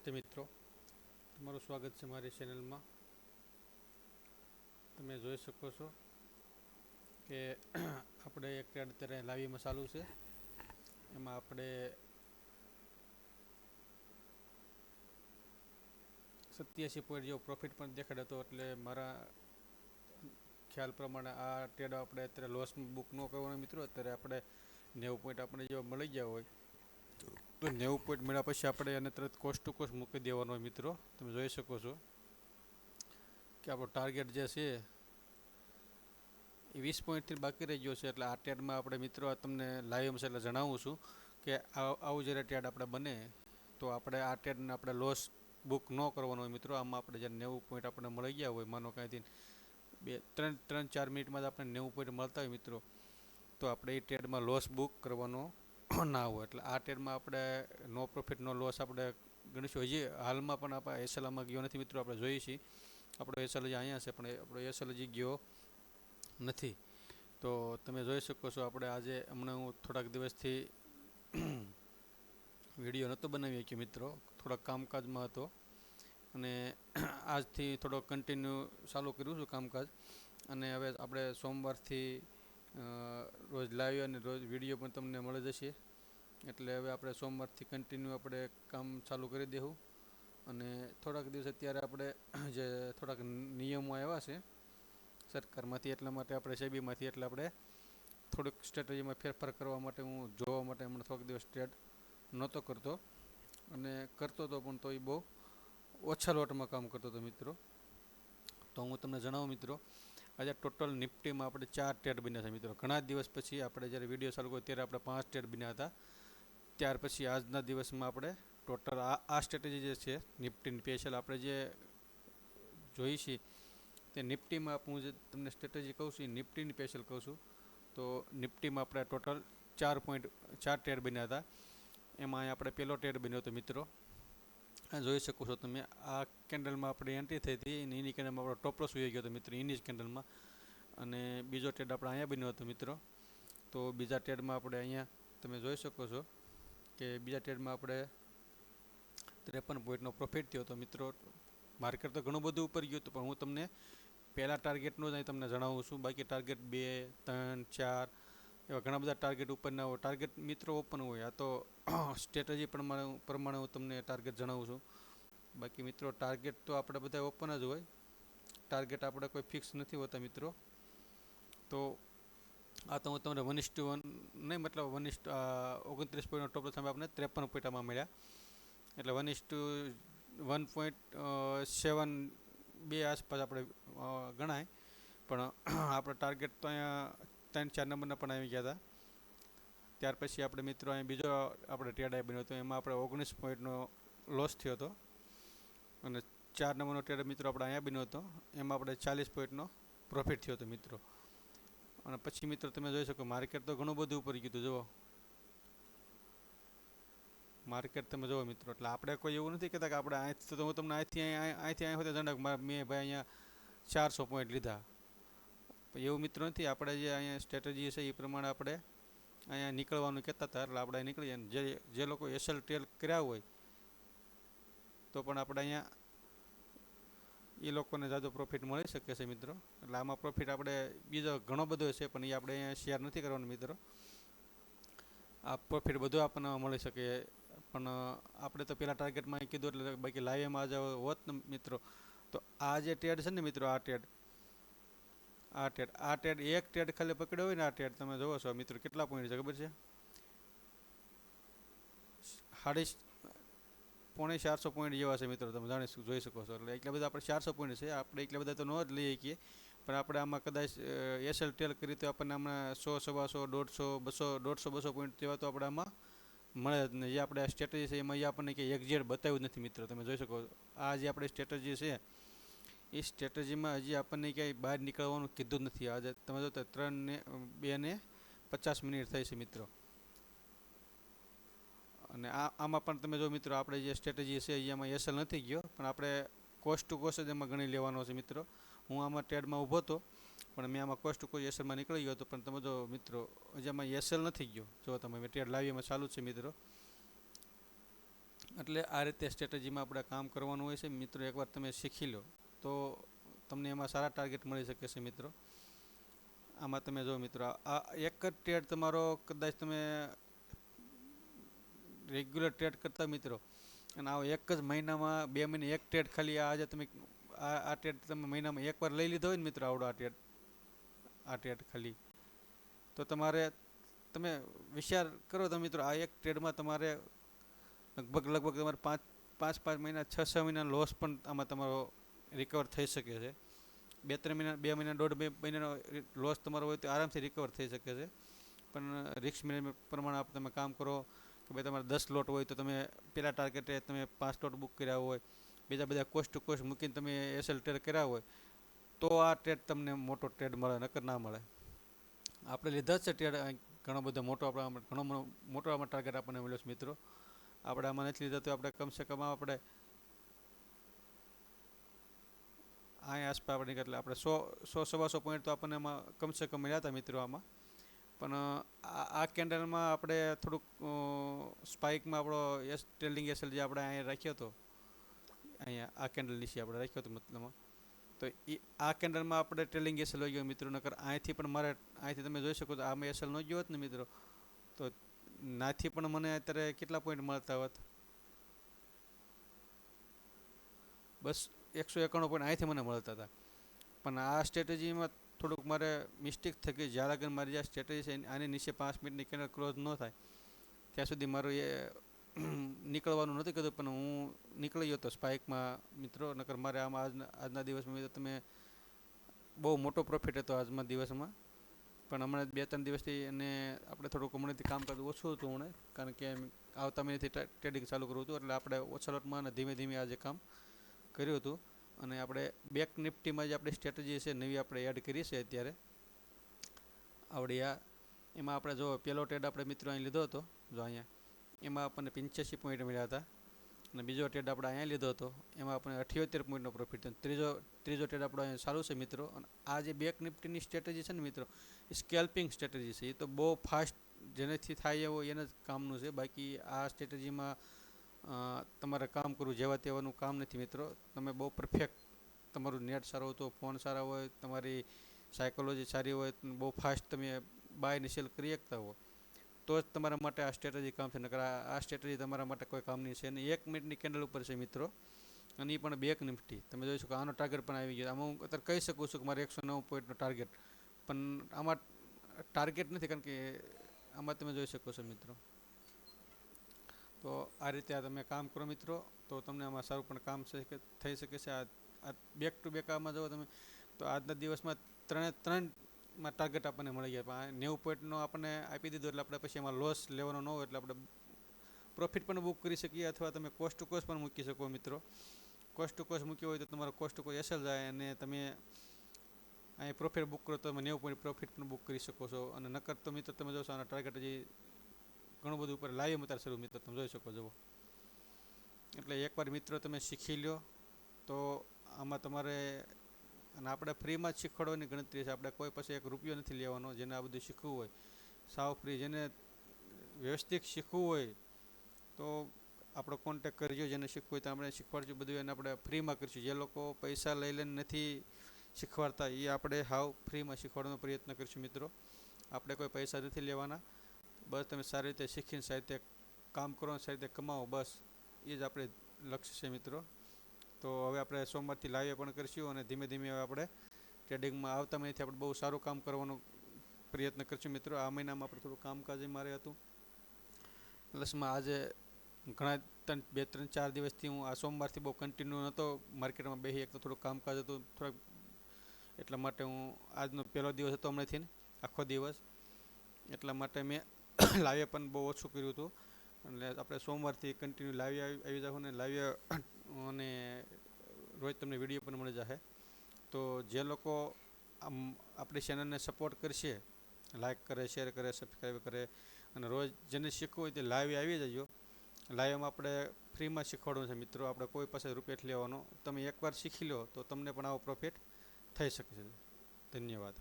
નમસ્તે મિત્રો, તમારું સ્વાગત છે મારી ચેનલમાં. તમે જોઈ શકો છો કે આપણે એક ટ્રેડ અત્યારે લાઈવમાં ચાલુ છે. એમાં આપણે 87 પોઈન્ટ જેવો પ્રોફિટ પણ દેખાડ્યો હતો. એટલે મારા ખ્યાલ પ્રમાણે આ ટ્રેડ આપણે અત્યારે લોસ બુક ન કરવાનો મિત્રો. અત્યારે આપણે 90 પોઈન્ટ આપણે જો મળી ગયા હોય તો 90 પોઈન્ટ મળ્યા પછી આપણે એને તરત કોસ્ટ ટુ કોસ્ટ મૂકી દેવાનો હોય મિત્રો. તમે જોઈ શકો છો કે આપણો ટાર્ગેટ જે છે એ 20 પોઈન્ટથી બાકી રહી ગયો છે. એટલે આ ટ્રેડમાં આપણે મિત્રો તમને લાઈવ છે એટલે જણાવું છું કે આવું જ્યારે ટ્રેડ આપણે બને તો આપણે આ ટ્રેડને આપણે લોસ બુક ન કરવાનો હોય મિત્રો. આમાં આપણે જ્યારે 90 પોઈન્ટ આપણે મળી ગયા હોય, માનો કાંઈથી 3-4 મિનિટમાં જ આપણે 90 પોઈન્ટ મળતા હોય મિત્રો, તો આપણે એ ટ્રેડમાં લોસ બુક કરવાનો ના હોય. એટલે આ ટ્રેડમાં આપણે નો પ્રોફિટ નો લોસ આપણે ગણીશું. હજી હાલમાં પણ આપણે એસએલમાં ગયો નથી મિત્રો. આપણે જોઈએ છીએ આપણો એસએલ હજી અહીંયા છે, પણ આપણો એસએલ હજી ગયો નથી. તો તમે જોઈ શકો છો આપણે આજે હમણાં હું થોડાક દિવસથી વિડીયો નહોતો બનાવી શક્યો મિત્રો, થોડાક કામકાજમાં હતો. અને આજથી થોડો કન્ટિન્યુ ચાલુ કર્યું છું કામકાજ. અને હવે આપણે સોમવારથી રોજ લાઈવ અને રોજ વિડીયો પણ તમને મળી જશે. એટલે હવે આપણે સોમવારથી કન્ટિન્યુ આપણે કામ ચાલુ કરી દેવું. અને થોડાક દિવસ અત્યારે આપણે જે થોડાક નિયમો આવ્યા છે સરકારમાંથી, એટલા માટે આપણે સેબીમાંથી, એટલે આપણે થોડીક સ્ટ્રેટેજીમાં ફેરફાર કરવા માટે હું જોવા માટે હમણાં થોડાક દિવસ ટ્રેડ નહોતો કરતો. અને કરતો હતો પણ તો એ બહુ ઓછા લોટમાં કામ કરતો હતો મિત્રો. તો હું તમને જણાવું મિત્રો, આજે ટોટલ નિફ્ટીમાં આપણે 4 ટ્રેડ બન્યા છે મિત્રો. ઘણા દિવસ પછી આપણે જ્યારે વિડીયો ચાલુ કર્યો ત્યારે આપણે 5 ટ્રેડ બન્યા હતા. ત્યાર પછી આજના દિવસમાં આપણે ટોટલ આ સ્ટ્રેટેજી જે છે નિફ્ટીની સ્પેશિયલ આપણે જે જોઈ છીએ તે નિફ્ટીમાં હું જે તમને સ્ટ્રેટેજી કહું છું એ નિફ્ટીની સ્પેશિયલ કહું છું. તો નિફ્ટીમાં આપણે ટોટલ 4 ટ્રેડ બન્યા હતા. એમાં આપણે પહેલો ટ્રેડ બન્યો હતો મિત્રો, જોઈ શકો છો તમે. આ કેન્ડલમાં આપણે એન્ટ્રી થઈ હતી અને એની કેન્ડલમાં આપણો ટોપ લોસ હોઈ ગયો હતો મિત્રો, એની જ કેન્ડલમાં. અને બીજો ટ્રેડ આપણે અહીંયા બન્યો હતો મિત્રો. તો બીજા ટ્રેડમાં આપણે અહીંયા તમે જોઈ શકો છો કે બીજા ટ્રેડમાં આપણે 53 પોઈન્ટનો પ્રોફિટ થયો હતો મિત્રો. માર્કેટ તો ઘણું બધું ઉપર ગયું હતું, પણ હું તમને પહેલાં ટાર્ગેટનો જ અહીં તમને જણાવું છું. બાકી ટાર્ગેટ 2, 3, 4 એવા ઘણા બધા ટાર્ગેટ ઉપરના હોય. ટાર્ગેટ મિત્રો ઓપન હોય. આ તો સ્ટ્રેટેજી પ્રમાણે હું તમને ટાર્ગેટ જણાવું છું. બાકી મિત્રો ટાર્ગેટ તો આપણે બધા ઓપન જ હોય. ટાર્ગેટ આપણે કોઈ ફિક્સ નથી હોતા મિત્રો. તો આ તો હું તમને 1:1 નહીં, મતલબ 29 પોઈન્ટનો ટોપ લોસ આપણે 53 પોઈન્ટ આમાં મળ્યા. એટલે 1:7.2 આસપાસ આપણે ગણાય. પણ આપણો ટાર્ગેટ તો અહીંયા 3-4 નંબરના પણ આવી ગયા હતા. ત્યાર પછી આપણે મિત્રો અહીં બીજો આપણે ટ્રેડ બન્યો હતો. એમાં આપણે 19 પોઈન્ટનો લોસ થયો હતો. અને 4 નંબરનો ટ્રેડ મિત્રો આપણે અહીંયા બન્યો હતો. એમાં આપણે 40 પોઈન્ટનો પ્રોફિટ થયો હતો મિત્રો. અને પછી મિત્રો તમે જોઈ શકો માર્કેટ તો ઘણું બધું ઉપર ગયું હતું. જુઓ માર્કેટ તમે જુઓ મિત્રો. એટલે આપણે કોઈ એવું નથી કહેતા કે આપણે અહીંથી, તો હું તમને અહીંથી અહીં હોતે જણાવ મેં ભાઈ અહીંયા 400 પોઈન્ટ લીધા. એવું મિત્રો નથી. આપણે જે અહીંયા સ્ટ્રેટેજી છે એ પ્રમાણે આપણે અહીંયા નીકળવાનું કહેતા હતા. એટલે આપણે નીકળીએ. જે લોકો એસએલ ટ્રેડ કર્યા હોય તો પણ આપણે અહીંયા એ લોકોને ઝાઝો પ્રોફિટ મળી શકે છે મિત્રો. એટલે આમાં પ્રોફિટ આપણે બીજો ઘણો બધો છે, પણ એ આપણે અહીંયા શેર નથી કરવાનો મિત્રો. આ પ્રોફિટ બધું આપણને મળી શકે. પણ આપણે તો પહેલાં ટાર્ગેટમાં કીધું એટલે બાકી લાઈવમાં આજે હોત ને મિત્રો, તો આ જે ટ્રેડ છે ને મિત્રો, આ ટ્રેડ એક ટ્રેડ ખાલી પકડ્યો હોય ને, આ ટ્રેડ તમે જોવો છો મિત્રો કેટલા પોઈન્ટ છે ખબર છે? 450 પોઈન્ટ જેવા છે મિત્રો. તમે જોઈ શકો છો. એટલે એટલા બધા આપણે 400 પોઈન્ટ છે. આપણે એટલા બધા તો ન જ લઈ શકીએ, પણ આપણે આમાં કદાચ એસએલ ટ્રેડ કરી તો આપણને આમાં 100, 125, 150, 200 પોઈન્ટ જેવા તો આપણે આમાં મળે જ નહીં. જે આપણે આ સ્ટ્રેટેજી છે એમાં આપણને કંઈ એક્ઝેક્ટ બતાવ્યું જ નથી મિત્રો. તમે જોઈ શકો. આ જે આપણી સ્ટ્રેટેજી છે એ સ્ટ્રેટેજીમાં હજી આપણને ક્યાંય બહાર નીકળવાનું કીધું જ નથી. આજે તમે જો 3:50 થઈ છે મિત્રો. અને આમાં પણ તમે જો મિત્રો, આપણે જે સ્ટ્રેટેજી છે એમાં એસએલ નથી ગયો, પણ આપણે કોસ્ટ ટુ કોસ્ટ જ એમાં ગણી લેવાનો છે મિત્રો. હું આમાં ટ્રેડમાં ઊભો હતો, પણ મેં આમાં કોસ્ટ ટુ કોસ્ટ એસએલમાં નીકળી ગયો હતો. પણ તમે જો મિત્રો હજી આમાં એસએલ નથી ગયો. જો તમે ટ્રેડ લાવીમાં ચાલુ છે મિત્રો. એટલે આ રીતે સ્ટ્રેટેજીમાં આપણે કામ કરવાનું હોય છે મિત્રો. એકવાર તમે શીખી લો તો તમને એમાં સારા ટાર્ગેટ મળી શકે છે મિત્રો. આમાં તમે જો મિત્રો, આ એક જ ટ્રેડ તમારો કદાચ તમે રેગ્યુલર ટ્રેડ કરતા મિત્રો, અને આવો એક જ મહિનામાં 2 મહિને એક ટ્રેડ ખાલી આજે તમે આ ટ્રેડ તમે મહિનામાં એકવાર લઈ લીધો હોય ને મિત્રો, આવડો આ ટ્રેડ ખાલી, તો તમારે તમે વિચાર કરો તો મિત્રો, આ એક ટ્રેડમાં તમારે લગભગ તમારે પાંચ મહિના 6 મહિના લોસ પણ આમાં તમારો રિકવર થઈ શકે છે. 2-3 મહિના 2 મહિના 1.5 મહિનાનો લોસ તમારો હોય તો આરામથી રિકવર થઈ શકે છે. પણ રિસ્ક મેનેજમેન્ટ પ્રમાણે તમે કામ કરો કે ભાઈ તમારે 10 લોટ હોય તો તમે પહેલા ટાર્ગેટે તમે 5 લોટ બુક કર્યા હોય, બીજા બધા કોસ્ટ ટુ કોસ્ટ મૂકીને તમે એસએલ ટ્રેડ કર્યા હોય, તો આ ટ્રેડ તમને મોટો ટ્રેડ મળે, નકર ના મળે. આપણે લીધા જ છે ટ્રેડ, ઘણો મોટો આમાં ટાર્ગેટ આપણને મળ્યો છે મિત્રો. આપણે આમાં નથી લીધા તો આપણે કમસે કમ આપણે અહીં આસપાસ આપણે એટલે આપણે 100-125 પોઈન્ટ તો આપણને એમાં કમસે કમ મળ્યા હતા મિત્રો આમાં. પણ આ કેન્ડલમાં આપણે થોડુંક સ્પાઇકમાં આપણો ટ્રેલિંગ એસએલ જે આપણે અહીંયા રાખ્યો હતો, અહીંયા આ કેન્ડલ નીચે આપણે રાખ્યો હતો મતલબમાં, તો એ આ કેન્ડલમાં આપણે ટ્રેલિંગ એસએલ હોય ગયો મિત્રો. નકર અહીંથી પણ મારે અહીંથી તમે જોઈ શકો તો આમાં એસએલ ન ગયો હોત ને મિત્રો, તો નાથી પણ મને અત્યારે કેટલા પોઈન્ટ મળતા હોત, બસ 191 પોઈન્ટ અહીંથી મને મળતા હતા. પણ આ સ્ટ્રેટેજીમાં થોડુંક મારે મિસ્ટેક થઈ ગઈ. જ્યાં લગન મારી જે સ્ટ્રેટેજી છે આની નીચે 5 મિનિટની કેન્ડલ ક્લોઝ ન થાય ત્યાં સુધી મારું એ નીકળવાનું નથી કીધું, પણ હું નીકળી ગયો હતો સ્પાઇકમાં મિત્રો. નકર મારે આમાં આજના દિવસમાં તમે બહુ મોટો પ્રોફિટ હતો આજના દિવસમાં. પણ હમણાં 2-3 દિવસથી અને આપણે થોડુંક હમણાંથી કામકાજ ઓછું હતું હમણાં, કારણ કે આવતા મહિનેથી ટ્રેડિંગ ચાલુ કરવું હતું, એટલે આપણે ઓછા લોટમાં અને ધીમે ધીમે આજે કામ કર્યું હતું. અને આપણે બેક નિફ્ટીમાં જે આપણી સ્ટ્રેટેજી છે નવી આપણે એડ કરી છે અત્યારે આવડી એમાં આપણે જો પહેલો ટ્રેડ આપણે મિત્રો અહીં લીધો હતો, જો અહીંયા એમાં આપણને 85 પોઈન્ટ મળ્યા હતા. અને બીજો ટ્રેડ આપણે અહીંયા લીધો હતો એમાં આપણને 78 પોઈન્ટનો પ્રોફિટ થયો. ત્રીજો ટ્રેડ આપણો અહીંયા સારું છે મિત્રો. અને આ જે બેક નિફ્ટીની સ્ટ્રેટેજી છે ને મિત્રો, એ સ્કેલ્પિંગ સ્ટ્રેટેજી છે. એ તો બહુ ફાસ્ટ જેનેથી થાય એવો એને જ કામનું છે. બાકી આ સ્ટ્રેટેજીમાં તમારે કામ કરવું જેવા તેવાનું કામ નથી મિત્રો. તમે બહુ પરફેક્ટ, તમારું નેટ સારું હોય તો, ફોન સારા હોય, તમારી સાયકોલોજી સારી હોય, બહુ ફાસ્ટ તમે બાય ને સેલ કરી શકતા હો, તો જ તમારા માટે આ સ્ટ્રેટેજી કામ છે. નકર આ સ્ટ્રેટેજી તમારા માટે કોઈ કામની છે નહીં. 1 મિનિટની કેન્ડલ ઉપર છે મિત્રો, અને એ પણ બેક નિફ્ટી. તમે જોઈ શકો આનો ટાર્ગેટ પણ આવી ગયો. આમાં હું અત્યારે કહી શકું છું કે મારે 109 પોઈન્ટનો ટાર્ગેટ, પણ આમાં ટાર્ગેટ નથી, કારણ કે આમાં તમે જોઈ શકો છો મિત્રો. તો આ રીતે તમે કામ કરો મિત્રો, તો તમને આમાં સારું પણ કામ થઈ શકે છે. આ બેક ટુ બેક આમાં જો તમે તો આજના દિવસમાં 3 ટાર્ગેટ આપણને મળી ગયા. 90 પોઈન્ટનો આપણને આપી દીધો, એટલે આપણે પછી એમાં લોસ લેવાનો ન હોય, એટલે આપણે પ્રોફિટ પણ બુક કરી શકીએ, અથવા તમે કોસ્ટ ટુ કોસ્ટ પણ મૂકી શકો મિત્રો. કોસ્ટ ટુ કોસ્ટ મૂક્યો હોય તો તમારો કોસ્ટ ટુ કોસ્ટ એસએલ જાય, અને તમે અહીં પ્રોફિટ બુક કરો તો તમે 90 પોઈન્ટ પ્રોફિટ પણ બુક કરી શકો છો. અને નકર તો મિત્રો તમે જોશો આના ટાર્ગેટ હજી ઘણું બધું ઉપર લાઈવ અત્યારે શરૂ મિત્રો તમે જોઈ શકો છો. એટલે એકવાર મિત્રો તમે શીખી લો તો આમાં તમારે, અને આપણે ફ્રીમાં જ શીખવાડવાની ગણતરી છે. આપણે કોઈ પાસે ₹1 નથી લેવાનો. જેને આ બધું શીખવું હોય સાવ ફ્રી, જેને વ્યવસ્થિત શીખવું હોય તો આપણો કોન્ટેક કરજો. જેને શીખવું હોય તો આપણે શીખવાડજો બધું, એને આપણે ફ્રીમાં કરીશું. જે લોકો પૈસા લઈ લઈને નથી શીખવાડતા એ આપણે હાવ ફ્રીમાં શીખવાડવાનો પ્રયત્ન કરીશું મિત્રો. આપણે કોઈ પૈસા નથી લેવાના. બસ તમે સારી રીતે શીખીને સારી રીતે કામ કરો, સારી રીતે કમાવો, બસ એ જ આપણે લક્ષ્ય છે મિત્રો. તો હવે આપણે સોમવારથી લાઈવ પણ કરીશું, અને ધીમે ધીમે હવે આપણે ટ્રેડિંગમાં આવતા મહિનાથી આપણે બહુ સારું કામ કરવાનો પ્રયત્ન કરીશું મિત્રો. આ મહિનામાં આપણે થોડું કામકાજ મારે હતું, પ્લસમાં આજે ઘણા 2-3-4 દિવસથી હું આ સોમવારથી બહુ કન્ટિન્યુ નહોતો માર્કેટમાં બેસી, એક તો થોડું કામકાજ હતું થોડાક, એટલા માટે હું આજનો પહેલો દિવસ હતો હમણાંથી આખો દિવસ, એટલા માટે મેં લાઈવ પણ બહુ ઓછું કર્યું હતું. એટલે આપણે સોમવારથી કન્ટિન્યુ લાઈવ આવી જાવ ને લાઈવ, અને રોજ તમને વિડીયો પણ મળી જશે. તો જે લોકો આપણી ચેનલને સપોર્ટ કરશે, લાઈક કરે, શેર કરે, સબસ્ક્રાઈબ કરે, અને રોજ જેને શીખવું હોય તે લાઈવ આવી જજો. લાઈવમાં આપણે ફ્રીમાં શીખવાડવું છે મિત્રો. આપણે કોઈ પાસે ₹1 લેવાનો. તમે એકવાર શીખી લો તો તમને પણ આવો પ્રોફિટ થઈ શકે છે. ધન્યવાદ.